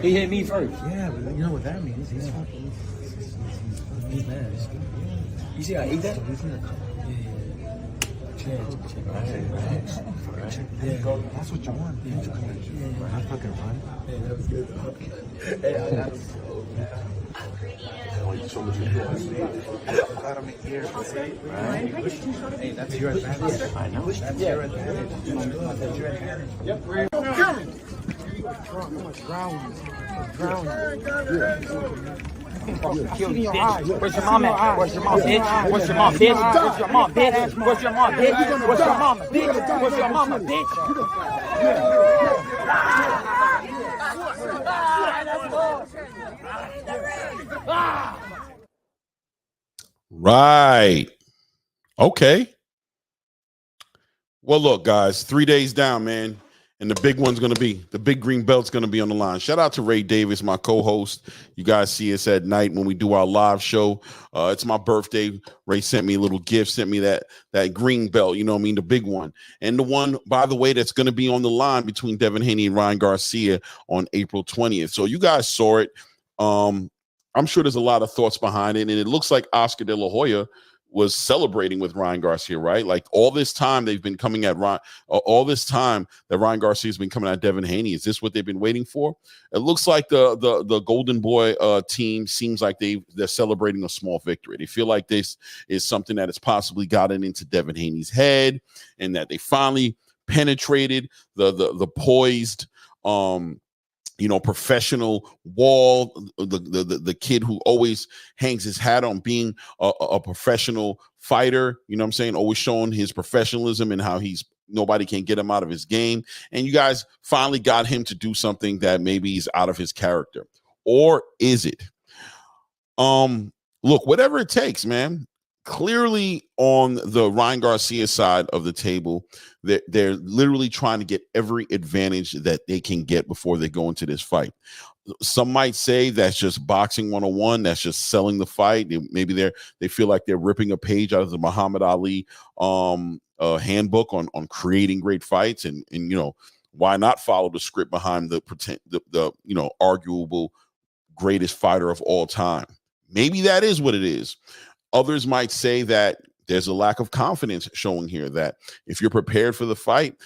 He hit me first. Yeah, but you know what that means? He's mad. You see how I ate that? Yeah, that's what you want. Yeah. I fucking run. Yeah, that was good. Hey, I got him. Hey, that's your advantage. I know. That's your advantage. That's your advantage. Yep. Where's your mom at? Where's your mom, bitch? Where's your mom, bitch? Where's your mom, bitch? Where's your mom, bitch? Where's your mama, bitch? Where's your mama, bitch? Right. Okay. Well, look, guys, 3 days down, man. And the big one's going to be, the big green belt's going to be on the line. Shout out to Ray Davis, my co-host. You guys see us at night when we do our live show. It's my birthday. Ray sent me a little gift, sent me that green belt, you know what I mean, the big one. And the one, by the way, that's going to be on the line between Devin Haney and Ryan Garcia on April 20th. So you guys saw it. I'm sure there's a lot of thoughts behind it. And it looks like Oscar De La Hoya was celebrating with Ryan Garcia, right? Like all this time they've been coming at Ryan, all this time that Ryan Garcia has been coming at Devin Haney. Is this what they've been waiting for? It looks like the Golden Boy team seems like they're celebrating a small victory. They feel like this is something that has possibly gotten into Devin Haney's head, and that they finally penetrated the poised professional wall, the kid who always hangs his hat on being a professional fighter, you know what I'm saying? Always showing his professionalism and how nobody can get him out of his game. And you guys finally got him to do something that maybe he's out of his character. Or is it? Look, whatever it takes, man. Clearly on the Ryan Garcia side of the table, they're literally trying to get every advantage that they can get before they go into this fight. Some might say that's just boxing 101. That's just selling the fight. Maybe they feel like they're ripping a page out of the Muhammad Ali handbook on creating great fights, and why not follow the script behind the arguable greatest fighter of all time? Maybe that is what it is. Others might say that there's a lack of confidence showing here, that if you're prepared for the fight,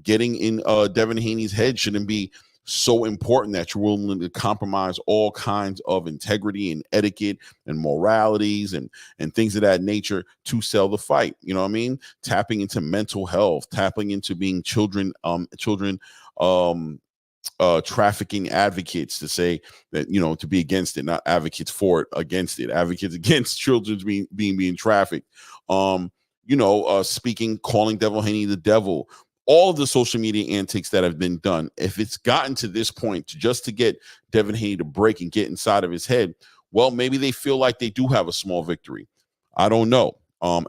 getting in Devin Haney's head shouldn't be so important that you're willing to compromise all kinds of integrity and etiquette and moralities and things of that nature to sell the fight. You know what I mean? Tapping into mental health, tapping into being children trafficking advocates, to say that, to be against it, not advocates for it, against it, advocates against children being trafficked, speaking, calling Devin Haney the devil, all of the social media antics that have been done. If it's gotten to this point just to get Devin Haney to break and get inside of his head, well, maybe they feel like they do have a small victory. I don't know.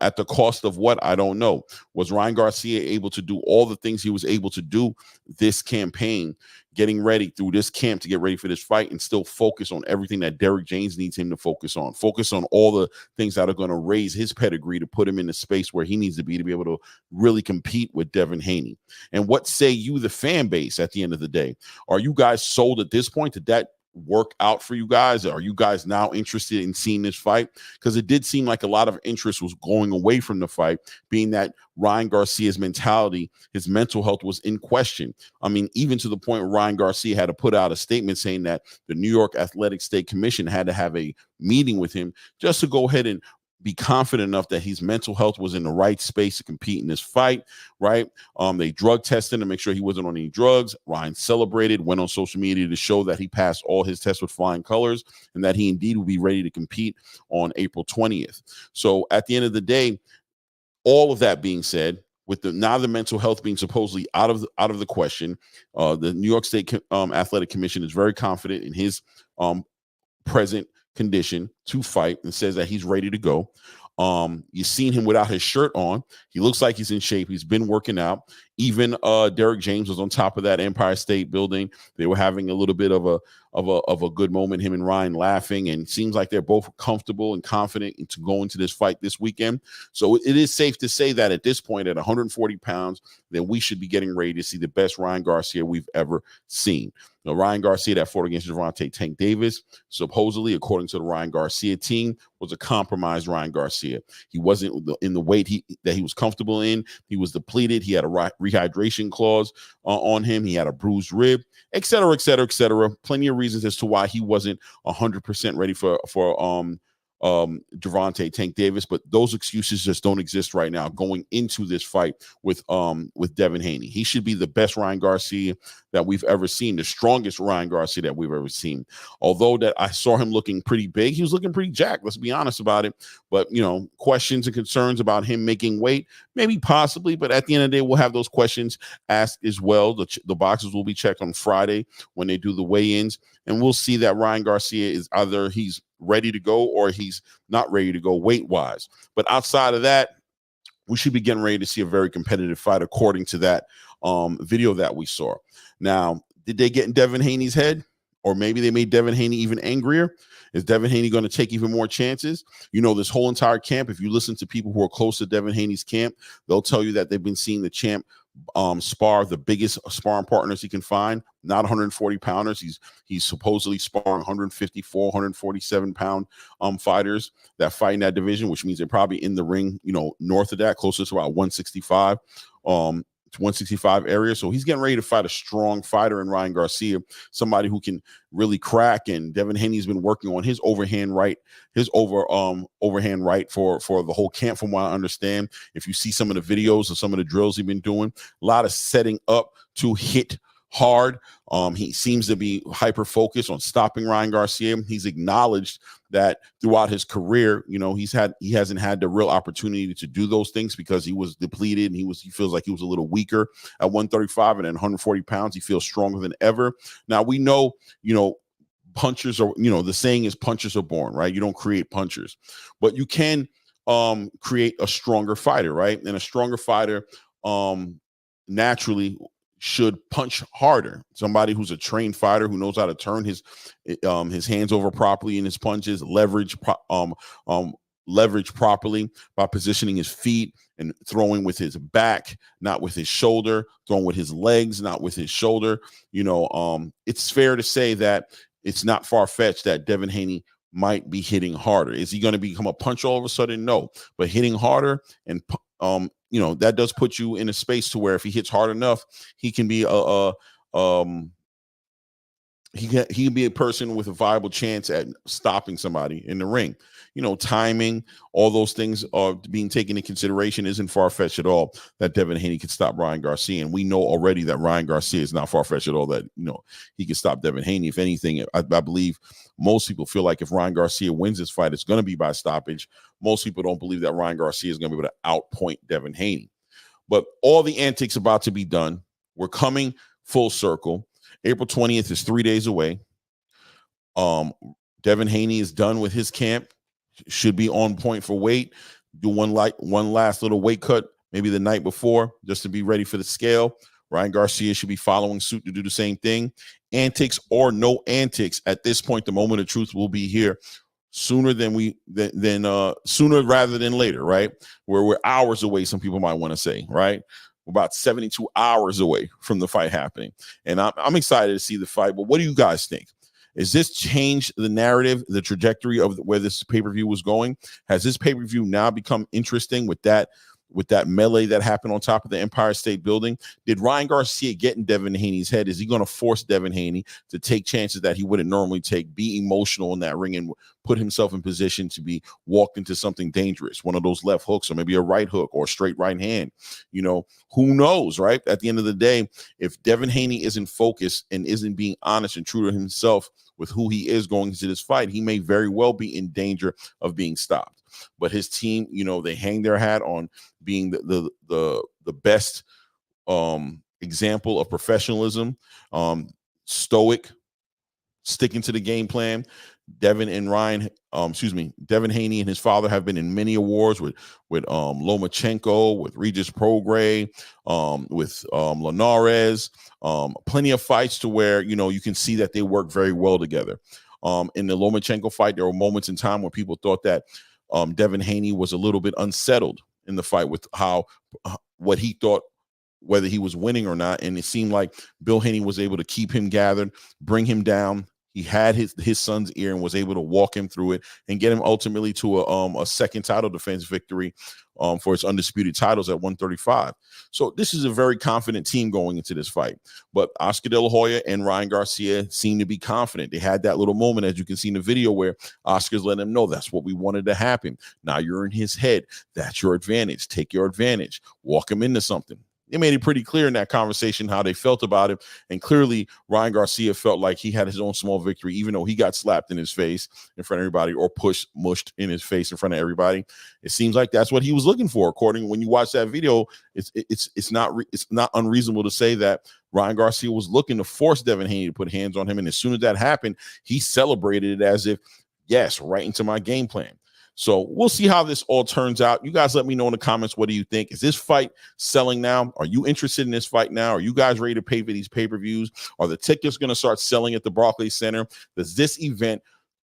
At the cost of what? I don't know. Was Ryan Garcia able to do all the things he was able to do this campaign, getting ready through this camp to get ready for this fight, and still focus on everything that Derrick James needs him to focus on all the things that are going to raise his pedigree to put him in the space where he needs to be able to really compete with Devin Haney? And what say you, the fan base, at the end of the day? Are you guys sold at this point? Did that work out for you guys? Are you guys now interested in seeing this fight? Because it did seem like a lot of interest was going away from the fight, being that Ryan Garcia's mentality, his mental health was in question. I mean, even to the point where Ryan Garcia had to put out a statement saying that the New York Athletic State Commission had to have a meeting with him just to go ahead and be confident enough that his mental health was in the right space to compete in this fight, right? They drug tested to make sure he wasn't on any drugs. Ryan celebrated, went on social media to show that he passed all his tests with flying colors and that he indeed will be ready to compete on April 20th. So at the end of the day, all of that being said, with the mental health being supposedly out of the question, the New York State Athletic Commission is very confident in his present condition to fight and says that he's ready to go. You've seen him without his shirt on. He looks like he's in shape. He's been working out. Even Derek James was on top of that Empire State Building. They were having a little bit of a good moment, him and Ryan laughing, and it seems like they're both comfortable and confident to go into this fight this weekend. So it is safe to say that at this point, at 140 pounds, that we should be getting ready to see the best Ryan Garcia we've ever seen. Now, Ryan Garcia that fought against Gervonta Tank Davis, supposedly, according to the Ryan Garcia team, was a compromised Ryan Garcia. He wasn't in the weight that he was comfortable in. He was depleted. He had a rehydration clause on him. He had a bruised rib, et cetera, et cetera, et cetera. Plenty of reasons as to why he wasn't 100% ready for Gervonta Tank Davis, but those excuses just don't exist right now going into this fight with Devin Haney. He should be the best Ryan Garcia that we've ever seen, the strongest Ryan Garcia that we've ever seen. Although that I saw him looking pretty big, he was looking pretty jacked, let's be honest about it. But, questions and concerns about him making weight, maybe possibly, but at the end of the day, we'll have those questions asked as well. The boxes will be checked on Friday when they do the weigh-ins, and we'll see that Ryan Garcia is either he's ready to go or he's not ready to go weight-wise. But outside of that, we should be getting ready to see a very competitive fight according to that video that we saw. Now, did they get in Devin Haney's head? Or maybe they made Devin Haney even angrier? Is Devin Haney going to take even more chances? This whole entire camp, if you listen to people who are close to Devin Haney's camp, they'll tell you that they've been seeing the champ spar the biggest sparring partners he can find, not 140 pounders. He's supposedly sparring 154, 147 pound fighters that fight in that division, which means they're probably in the ring, north of that, closer to about 165. 165 area. So he's getting ready to fight a strong fighter in Ryan Garcia, somebody who can really crack. And Devin Haney's been working on his overhand right for the whole camp, from what I understand. If you see some of the videos of some of the drills he's been doing, a lot of setting up to hit hard. He seems to be hyper focused on stopping Ryan Garcia. He's acknowledged that throughout his career, he hasn't had the real opportunity to do those things because he was depleted and he feels like he was a little weaker at 135, and at 140 pounds, he feels stronger than ever. Now we know, punchers are, the saying is punchers are born, right? You don't create punchers, but you can create a stronger fighter, right? And a stronger fighter naturally should punch harder. Somebody who's a trained fighter who knows how to turn his hands over properly in his punches, leverage properly by positioning his feet and throwing with his back, not with his shoulder, throwing with his legs, not with his shoulder. It's fair to say that it's not far-fetched that Devin Haney might be hitting harder. Is he going to become a puncher all of a sudden? No, but hitting harder and that does put you in a space to where if he hits hard enough, he can be he can be a person with a viable chance at stopping somebody in the ring. Timing, all those things are being taken into consideration. Isn't far-fetched at all that Devin Haney could stop Ryan Garcia. And we know already that Ryan Garcia is not far-fetched at all that, he can stop Devin Haney. If anything, I believe most people feel like if Ryan Garcia wins this fight, it's going to be by stoppage. Most people don't believe that Ryan Garcia is going to be able to outpoint Devin Haney. But all the antics about to be done. We're coming full circle. April 20th is 3 days away. Devin Haney is done with his camp. Should be on point for weight. Do one last little weight cut, maybe the night before, just to be ready for the scale. Ryan Garcia should be following suit to do the same thing. Antics or no antics, at this point, the moment of truth will be here sooner sooner rather than later, right? Where we're hours away, some people might want to say, right? We're about 72 hours away from the fight happening. And I'm excited to see the fight. But what do you guys think? Is this changed the narrative, the trajectory of where this pay-per-view was going? Has this pay-per-view now become interesting with that melee that happened on top of the Empire State Building? Did Ryan Garcia get in Devin Haney's head? Is he going to force Devin Haney to take chances that he wouldn't normally take, be emotional in that ring, and put himself in position to be walked into something dangerous, one of those left hooks or maybe a right hook or a straight right hand? Who knows, right? At the end of the day, if Devin Haney isn't focused and isn't being honest and true to himself with who he is going into this fight, he may very well be in danger of being stopped. But his team, they hang their hat on being the best example of professionalism, stoic, sticking to the game plan. Devin Haney and his father have been in many awards with Lomachenko, with Regis Prograis, with Linares, plenty of fights to where, you can see that they work very well together. In the Lomachenko fight, there were moments in time where people thought that Devin Haney was a little bit unsettled in the fight with what he thought, whether he was winning or not. And it seemed like Bill Haney was able to keep him gathered, bring him down. He had his son's ear and was able to walk him through it and get him ultimately to a second title defense victory for his undisputed titles at 135. So this is a very confident team going into this fight. But Oscar De La Hoya and Ryan Garcia seem to be confident. They had that little moment, as you can see in the video, where Oscar's letting him know that's what we wanted to happen. Now you're in his head. That's your advantage. Take your advantage. Walk him into something. They made it pretty clear in that conversation how they felt about it. And clearly, Ryan Garcia felt like he had his own small victory, even though he got slapped in his face in front of everybody or mushed in his face in front of everybody. It seems like that's what he was looking for. According, when you watch that video, it's not unreasonable to say that Ryan Garcia was looking to force Devin Haney to put hands on him. And as soon as that happened, he celebrated it as if, yes, right into my game plan. So we'll see how this all turns out. You guys let me know in the comments, what do you think? Is this fight selling now? Are you interested in this fight now? Are you guys ready to pay for these pay-per-views? Are the tickets going to start selling at the Barclays Center? Does this event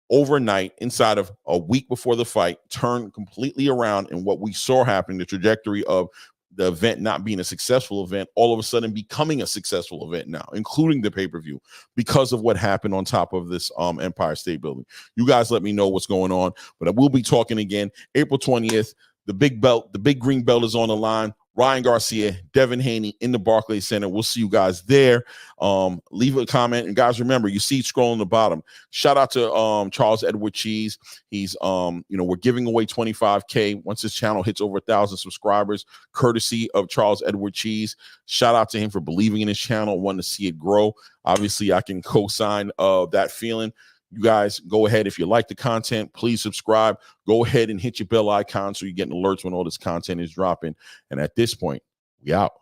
overnight, inside of a week before the fight, turn completely around, and what we saw happen, the trajectory of the event not being a successful event, all of a sudden becoming a successful event now, including the pay-per-view, because of what happened on top of this Empire State Building? You guys let me know what's going on, but I will be talking again April 20th. The big belt, the big green belt is on the line. Ryan Garcia, Devin Haney in the Barclays Center. We'll see you guys there. Leave a comment. And guys, remember, you see scrolling the bottom. Shout out to Charles Edward Cheese. He's we're giving away $25K once this channel hits over 1,000 subscribers, courtesy of Charles Edward Cheese. Shout out to him for believing in his channel, wanting to see it grow. Obviously, I can co-sign that feeling. You guys go ahead. If you like the content, please subscribe. Go ahead and hit your bell icon so you get alerts when all this content is dropping. And at this point, we out.